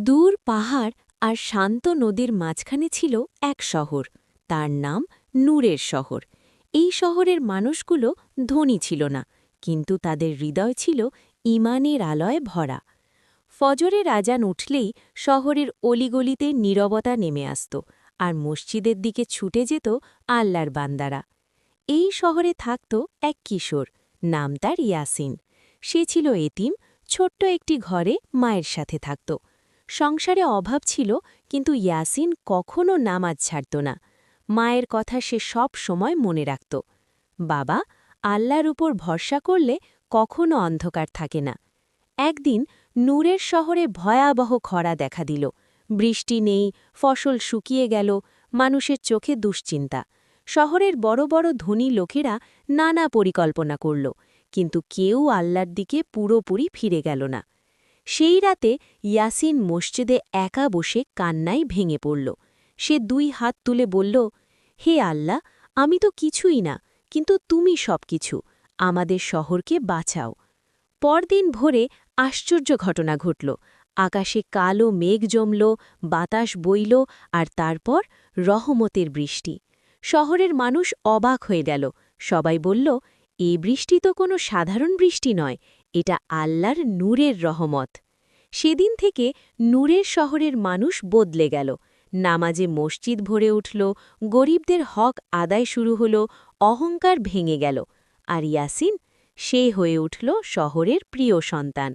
দূর পাহাড় আর শান্ত নদীর মাঝখানে ছিল এক শহর। তার নাম নূরের শহর। এই শহরের মানুষগুলো ধনী ছিল না, কিন্তু তাদের হৃদয় ছিল ঈমানের আলোয় ভরা। ফজরের আজান উঠলেই শহরের অলিগলিতে নীরবতা নেমে আসত, আর মসজিদের দিকে ছুটে যেত আল্লাহর বান্দারা। এই শহরে থাকত এক কিশোর, নাম তার ইয়াসিন। সে ছিল এতিম, ছোট্ট একটি ঘরে মায়ের সাথে থাকত। সংসারে অভাব ছিল, কিন্তু ইয়াসিন কখনো নামাজ ছাড়ত না। মায়ের কথা সে সব সময় মনে রাখত। বাবা, আল্লাহর উপর ভরসা করলে কখনো অন্ধকার থাকে না। একদিন নূরের শহরে ভয়াবহ খরা দেখা দিল। বৃষ্টি নেই, ফসল শুকিয়ে গেল, মানুষের চোখে দুশ্চিন্তা। শহরের বড় বড় ধনী লোকেরা নানা পরিকল্পনা করল, কিন্তু কেউ আল্লাহর দিকে পুরোপুরি ফিরে গেল না। সেই রাতে ইয়াসিন মসজিদে একা বসে কান্নায় ভেঙে পড়ল। সে 2 হাত তুলে বলল, হে আল্লাহ, আমি তো কিছুই না, কিন্তু তুমি সবকিছু। আমাদের শহরকে বাঁচাও। পরদিন ভোরে আশ্চর্য ঘটনা ঘটল। আকাশে কালো মেঘ জমল, বাতাস বইল, আর তারপর রহমতের বৃষ্টি। শহরের মানুষ অবাক হয়ে গেল। সবাই বলল, এই বৃষ্টি তো কোনো সাধারণ বৃষ্টি নয়, এটা আল্লাহর নূরের রহমত। সেদিন থেকে নূরের শহরের মানুষ বদলে গেল। নামাজে মসজিদ ভরে উঠল, গরিবদের হক আদায় শুরু হল, অহংকার ভেঙে গেল। আর ইয়াসিন, সে হয়ে উঠল শহরের প্রিয় সন্তান।